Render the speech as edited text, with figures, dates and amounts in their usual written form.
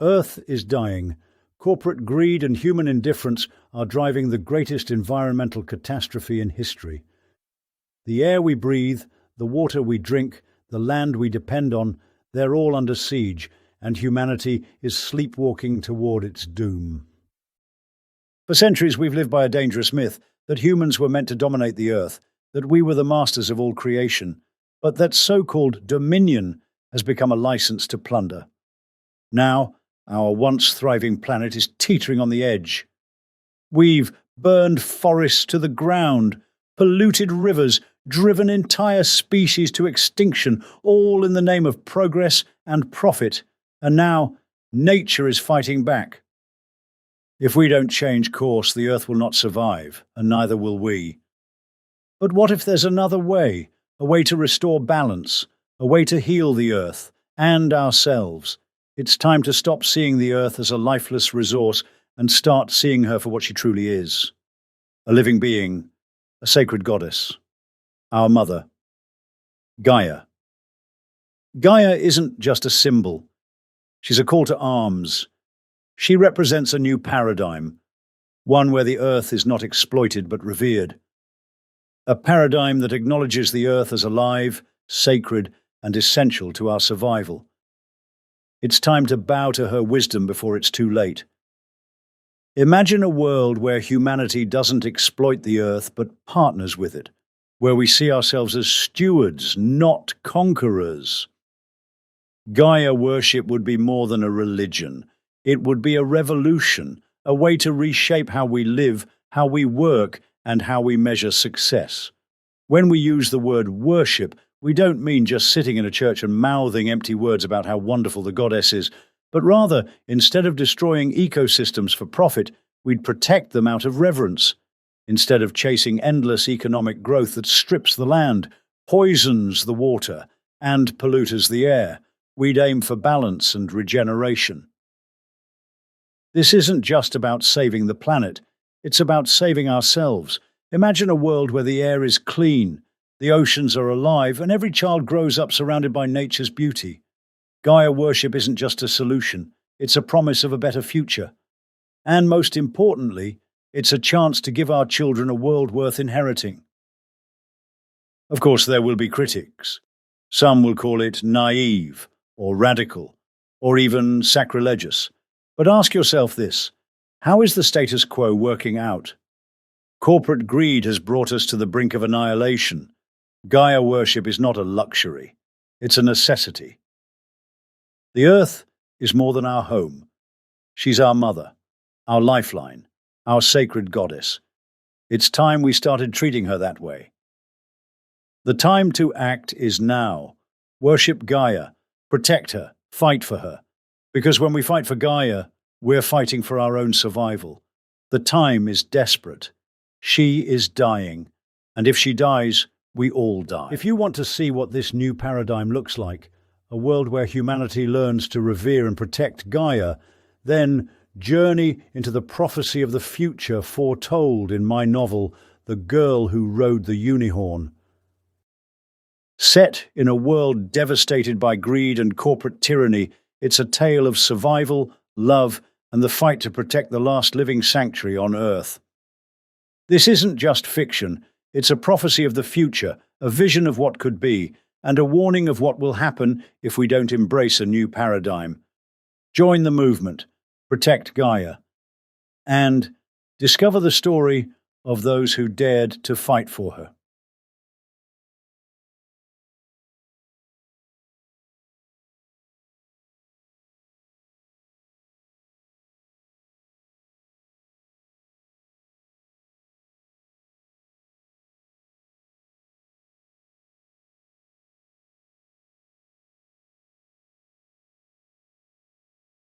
Earth is dying. Corporate greed and human indifference are driving the greatest environmental catastrophe in history. The air we breathe, the water we drink, the land we depend on, they're all under siege, and humanity is sleepwalking toward its doom. For centuries we've lived by a dangerous myth that humans were meant to dominate the earth, that we were the masters of all creation, but that so-called dominion has become a license to plunder. Now, our once thriving planet is teetering on the edge. We've burned forests to the ground, polluted rivers, driven entire species to extinction, all in the name of progress and profit, and now nature is fighting back. If we don't change course, the Earth will not survive, and neither will we. But what if there's another way, a way to restore balance, a way to heal the Earth and ourselves? It's time to stop seeing the Earth as a lifeless resource and start seeing her for what she truly is. A living being, a sacred goddess, our mother, Gaia. Gaia isn't just a symbol. She's a call to arms. She represents a new paradigm, one where the Earth is not exploited but revered. A paradigm that acknowledges the Earth as alive, sacred, and essential to our survival. It's time to bow to her wisdom before it's too late. Imagine a world where humanity doesn't exploit the Earth but partners with it, where we see ourselves as stewards, not conquerors. Gaia worship would be more than a religion. It would be a revolution, a way to reshape how we live, how we work, and how we measure success. When we use the word worship, we don't mean just sitting in a church and mouthing empty words about how wonderful the goddess is, but rather, instead of destroying ecosystems for profit, we'd protect them out of reverence. Instead of chasing endless economic growth that strips the land, poisons the water, and pollutes the air, we'd aim for balance and regeneration. This isn't just about saving the planet, it's about saving ourselves. Imagine a world where the air is clean, the oceans are alive, and every child grows up surrounded by nature's beauty. Gaia worship isn't just a solution, it's a promise of a better future. And most importantly, it's a chance to give our children a world worth inheriting. Of course, there will be critics. Some will call it naive, or radical, or even sacrilegious. But ask yourself this: how is the status quo working out? Corporate greed has brought us to the brink of annihilation. Gaia worship is not a luxury, it's a necessity. The Earth is more than our home. She's our mother, our lifeline, our sacred goddess. It's time we started treating her that way. The time to act is now. Worship Gaia, protect her, fight for her. Because when we fight for Gaia, we're fighting for our own survival. The time is desperate. She is dying. And if she dies, we all die. If you want to see what this new paradigm looks like, a world where humanity learns to revere and protect Gaia, then journey into the prophecy of the future foretold in my novel, The Girl Who Rode the Unicorn. Set in a world devastated by greed and corporate tyranny, it's a tale of survival, love, and the fight to protect the last living sanctuary on Earth. This isn't just fiction, it's a prophecy of the future, a vision of what could be, and a warning of what will happen if we don't embrace a new paradigm. Join the movement, protect Gaia, and discover the story of those who dared to fight for her.